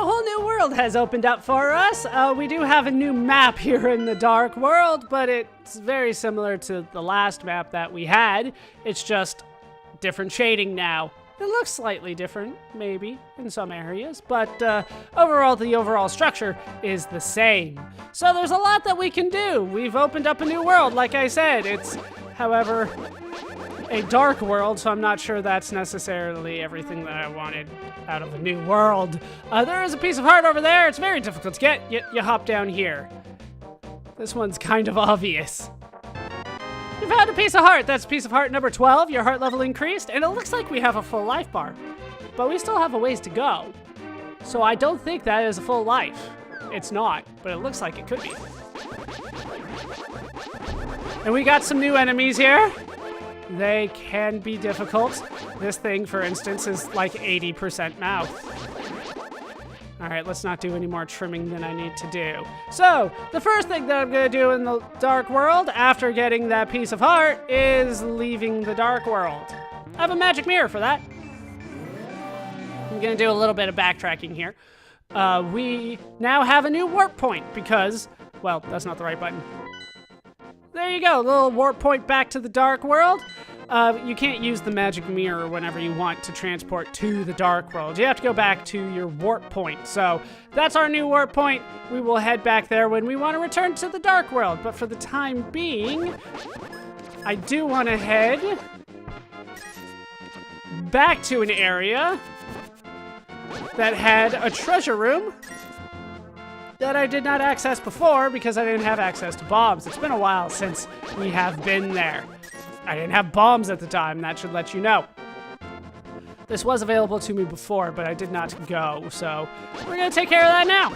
a whole new world has opened up for us. We do have a new map here in the dark world, but it's very similar to the last map that we had. It's just different shading now. It looks slightly different, maybe, in some areas, but overall, the overall structure is the same. So there's a lot that we can do. We've opened up a new world, like I said. It's, however, a dark world, so I'm not sure that's necessarily everything that I wanted out of a new world. There is a piece of heart over there. It's very difficult to get. You hop down here. This one's kind of obvious. You found a piece of heart. That's piece of heart number 12. Your heart level increased, and it looks like we have a full life bar. But we still have a ways to go. So I don't think that is a full life. It's not, but it looks like it could be. And we got some new enemies here. They can be difficult. This thing, for instance, is like 80% mouth. All right, let's not do any more trimming than I need to do. So, the first thing that I'm gonna do in the dark world after getting that piece of heart is leaving the dark world. I have a magic mirror for that. I'm gonna do a little bit of backtracking here. We now have a new warp point because, well, that's not the right button. There you go, a little warp point back to the dark world. You can't use the magic mirror whenever you want to transport to the dark world. You have to go back to your warp point. So that's our new warp point. We will head back there when we want to return to the dark world. But for the time being, I do want to head back to an area that had a treasure room that I did not access before because I didn't have access to bombs. It's been a while since we have been there. I didn't have bombs at the time, that should let you know. This was available to me before, but I did not go, so we're gonna take care of that now.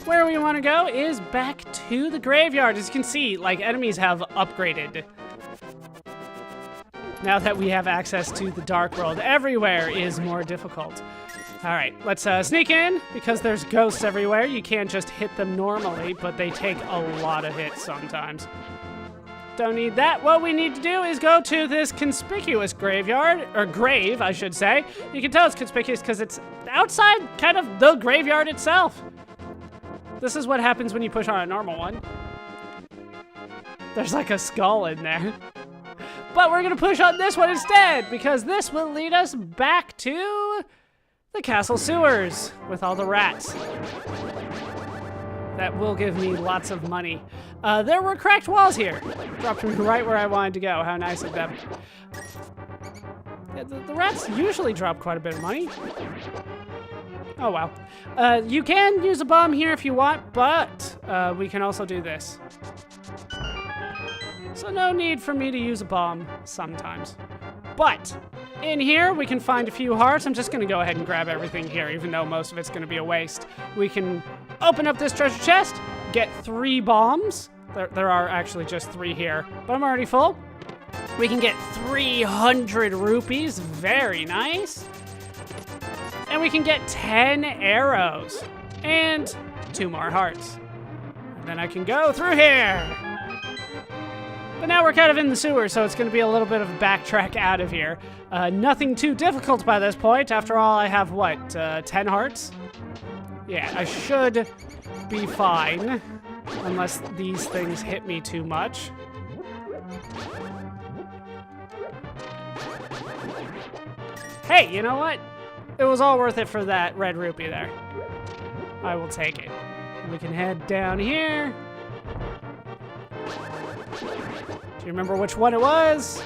Where we wanna go is back to the graveyard. As you can see, like, enemies have upgraded. Now that we have access to the dark world, everywhere is more difficult. All right, let's sneak in, because there's ghosts everywhere. You can't just hit them normally, but they take a lot of hits sometimes. Don't need that. What we need to do is go to this conspicuous graveyard, or grave, I should say. You can tell it's conspicuous because it's outside kind of the graveyard itself. This is what happens when you push on a normal one. There's like a skull in there. But we're gonna push on this one instead, because this will lead us back to the castle sewers with all the rats. That will give me lots of money. There were cracked walls here. Dropped me right where I wanted to go. How nice of them. Yeah, the rats usually drop quite a bit of money. Oh, wow. You can use a bomb here if you want, but we can also do this. So no need for me to use a bomb sometimes. But in here, we can find a few hearts. I'm just gonna go ahead and grab everything here, even though most of it's gonna be a waste. We can open up this treasure chest, get 3 bombs. There are actually just 3 here, but I'm already full. We can get 300 rupees, very nice. And we can get 10 arrows and 2 more hearts. And then I can go through here. But now we're kind of in the sewer, so it's going to be a little bit of a backtrack out of here. Nothing too difficult by this point. After all, I have, what, 10 hearts? Yeah, I should be fine, unless these things hit me too much. Hey, you know what? It was all worth it for that red rupee there. I will take it. We can head down here. Do you remember which one it was?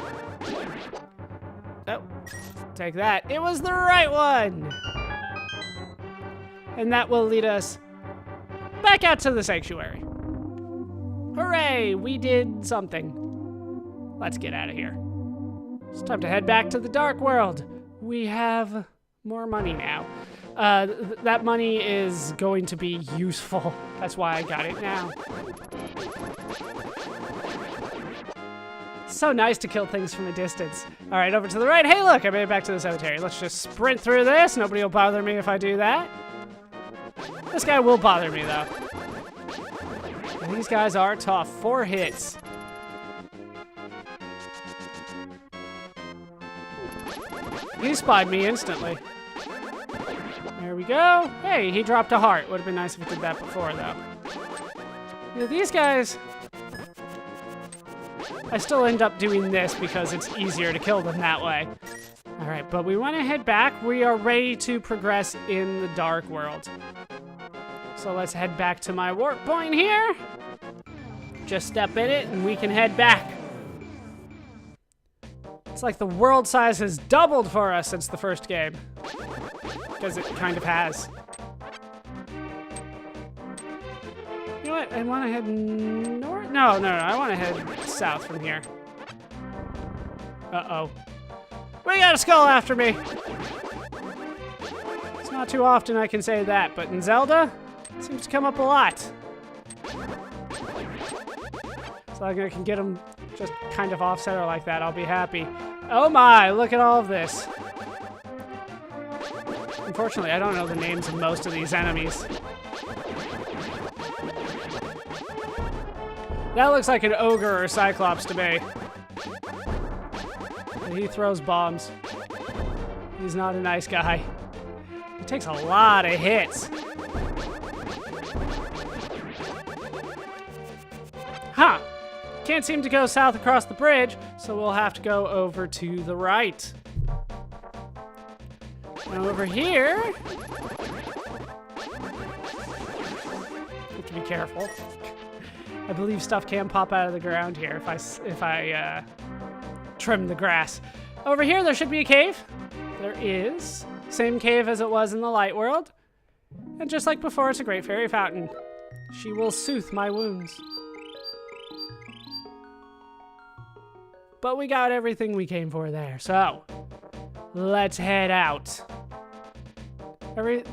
Oh, take that. It was the right one. And that will lead us back out to the sanctuary. Hooray, we did something. Let's get out of here. It's time to head back to the dark world. We have more money now. That money is going to be useful. That's why I got it now. So nice to kill things from a distance. All right, over to the right. Hey, look, I made it back to the cemetery. Let's just sprint through this. Nobody will bother me if I do that. This guy will bother me, though. These guys are tough. 4 hits. He spied me instantly. There There we go. Hey, he dropped a heart. Would have been nice if he did that before, though. Yeah, these guys... I still end up doing this because it's easier to kill them that way. All right, but we want to head back. We are ready to progress in the Dark World. So let's head back to my warp point here. Just step in it and we can head back. It's like the world size has doubled for us since the first game. Because it kind of has. You know what? I want to head north? No. I want to head south from here. Uh-oh. We got a skull after me! It's not too often I can say that, but in Zelda, it seems to come up a lot. So I can get them just kind of off-center like that. I'll be happy. Oh my, look at all of this. Unfortunately, I don't know the names of most of these enemies. That looks like an ogre or a cyclops to me. He throws bombs. He's not a nice guy. He takes a lot of hits. Huh. Can't seem to go south across the bridge, so we'll have to go over to the right. Now over here... have to be careful. I believe stuff can pop out of the ground here if I trim the grass. Over here, there should be a cave. There is. Same cave as it was in the light world. And just like before, it's a great fairy fountain. She will soothe my wounds. But we got everything we came for there, so let's head out.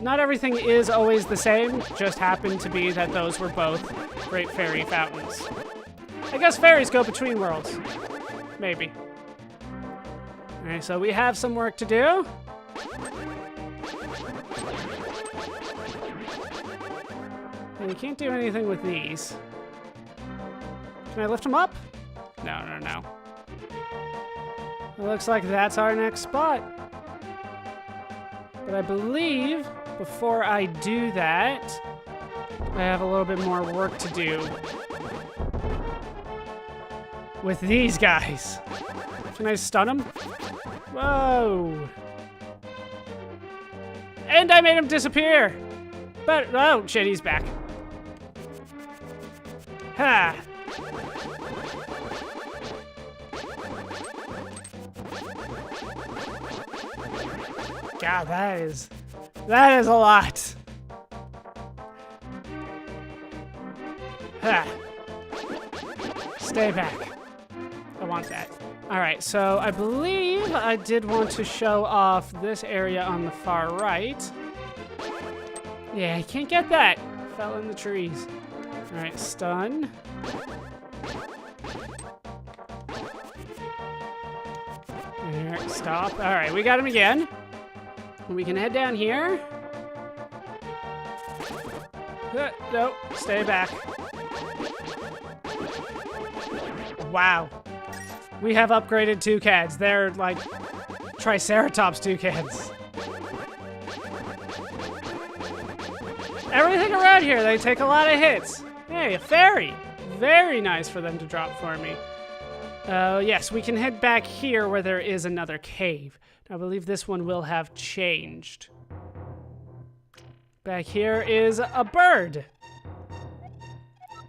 Not everything is always the same, just happened to be that those were both great fairy fountains. I guess fairies go between worlds. Maybe. Alright, so we have some work to do. And we can't do anything with these. Can I lift them up? No. It looks like that's our next spot. But I believe before I do that, I have a little bit more work to do with these guys. Can I stun them? Whoa. And I made him disappear. But, oh shit, he's back. Ha. God, that is a lot. Ha. Stay back. I want that. All right, so I believe I did want to show off this area on the far right. Yeah, I can't get that. Fell in the trees. All right, stun. There, stop. All right, we got him again. We can head down here. No, stay back. Wow. We have upgraded toucans. They're like Triceratops toucans. Everything around here, they take a lot of hits. Hey, a fairy. Very nice for them to drop for me. Yes, we can head back here where there is another cave. I believe this one will have changed. Back here is a bird.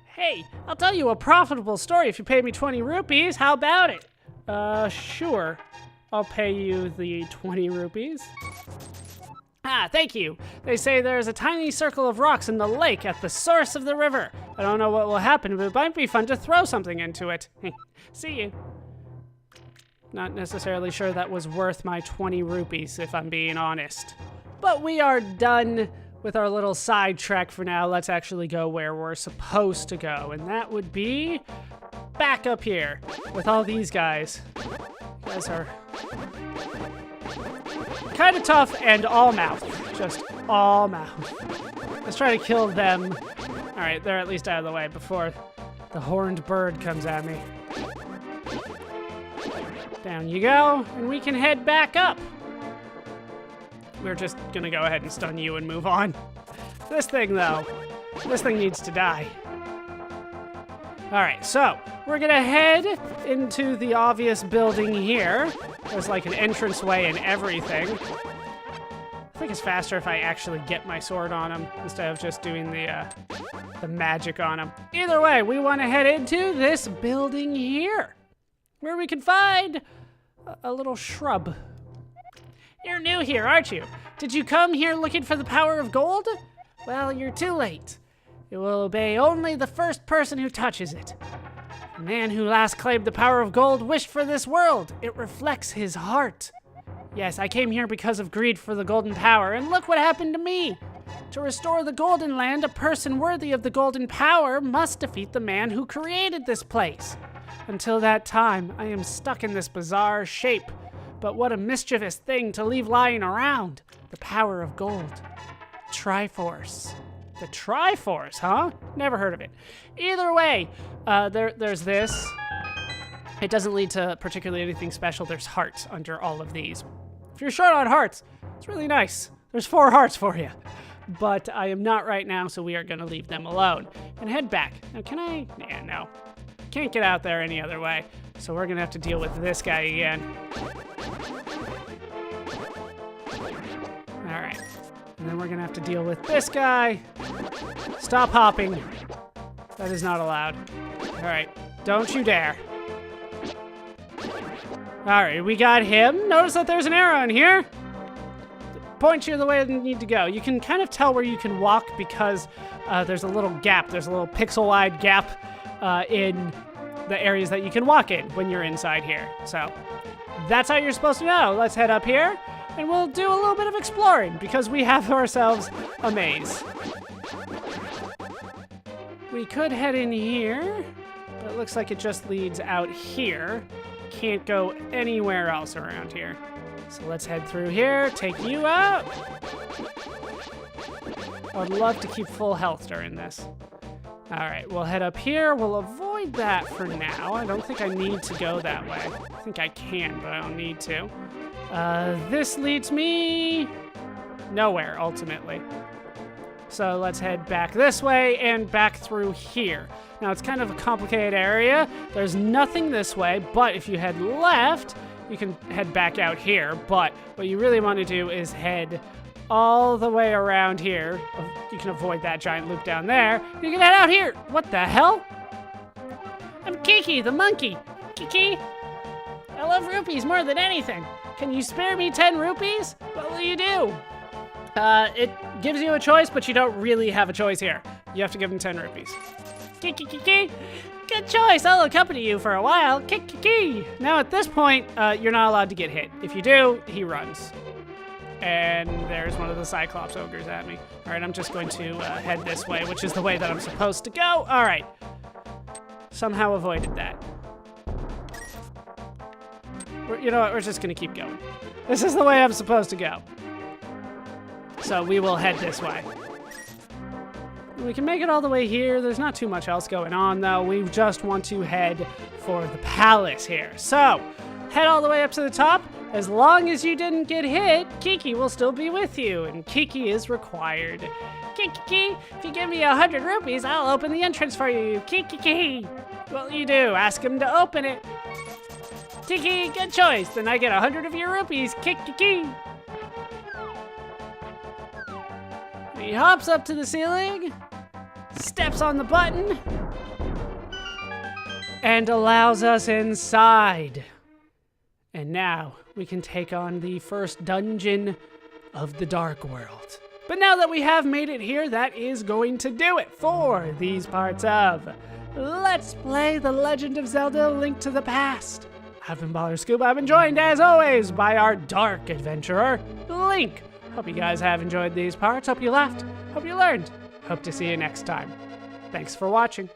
Hey, I'll tell you a profitable story if you pay me 20 rupees. How about it? Sure. I'll pay you the 20 rupees. Ah, thank you. They say there's a tiny circle of rocks in the lake at the source of the river. I don't know what will happen, but it might be fun to throw something into it. See you. Not necessarily sure that was worth my 20 rupees, if I'm being honest. But we are done with our little side trek for now. Let's actually go where we're supposed to go, and that would be back up here with all these guys. You guys are kind of tough and all mouth. Just all mouth. Let's try to kill them. All right, they're at least out of the way before the horned bird comes at me. Down you go, and we can head back up. we're just gonna go ahead and stun you and move on. This thing, though, this thing needs to die. All right, so we're gonna head into the obvious building here. There's like an entranceway and everything. I think it's faster if I actually get my sword on him instead of just doing the magic on him. Either way, we want to head into this building here, where we can find a little shrub. You're new here, aren't you? Did you come here looking for the power of gold? Well, you're too late. It will obey only the first person who touches it. The man who last claimed the power of gold wished for this world. It reflects his heart. Yes, I came here because of greed for the golden power, and look what happened to me. To restore the golden land, a person worthy of the golden power must defeat the man who created this place. Until that time, I am stuck in this bizarre shape. But what a mischievous thing to leave lying around. The power of gold. Triforce. The Triforce, huh? Never heard of it. Either way, there's this. It doesn't lead to particularly anything special. There's hearts under all of these. If you're short on hearts, it's really nice. There's 4 hearts for you. But I am not right now, so we are going to leave them alone and head back. Now, can I? Yeah, no. Can't get out there any other way. So we're going to have to deal with this guy again. All right. And then we're going to have to deal with this guy. Stop hopping. That is not allowed. All right. Don't you dare. All right, we got him. Notice that there's an arrow in here. Point you the way you need to go. You can kind of tell where you can walk because there's a little gap. There's a little pixel-wide gap in the areas that you can walk in when you're inside here. So that's how you're supposed to know. Let's head up here, and we'll do a little bit of exploring because we have ourselves a maze. We could head in here, but it looks like it just leads out here. Can't go anywhere else around here. So let's head through here, take you out. I would love to keep full health during this. All right, we'll head up here. We'll avoid that for now. I don't think I need to go that way. I think I can, but I don't need to. This leads me nowhere, ultimately. So let's head back this way and back through here. Now, it's kind of a complicated area. There's nothing this way, but if you head left, you can head back out here. But what you really want to do is head all the way around here. You can avoid that giant loop down there. You can head out here. What the hell? I'm Kiki, the monkey. Kiki, I love rupees more than anything. Can you spare me 10 rupees? What will you do? It gives you a choice, but you don't really have a choice here. You have to give him 10 rupees. Kiki. Good choice. I'll accompany you for a while. Kiki. Now at this point, you're not allowed to get hit. If you do, he runs. And there's one of the Cyclops ogres at me. All right, I'm just going to head this way, which is the way that I'm supposed to go. All right. Somehow avoided that. You know what? We're just going to keep going. This is the way I'm supposed to go. So we will head this way. We can make it all the way here. There's not too much else going on, though. We just want to head for the palace here. So head all the way up to the top. As long as you didn't get hit, Kiki will still be with you, and Kiki is required. Kiki, if you give me 100 rupees, I'll open the entrance for you. Kiki. What will you do? Ask him to open it. Kiki, good choice. Then I get 100 of your rupees. Kiki. He hops up to the ceiling, steps on the button, and allows us inside. And now we can take on the first dungeon of the Dark World. But now that we have made it here, that is going to do it for these parts of Let's Play The Legend of Zelda: Link to the Past. I've been ballerscuba. I've been joined, as always, by our dark adventurer, Link. Hope you guys have enjoyed these parts. Hope you laughed. Hope you learned. Hope to see you next time. Thanks for watching.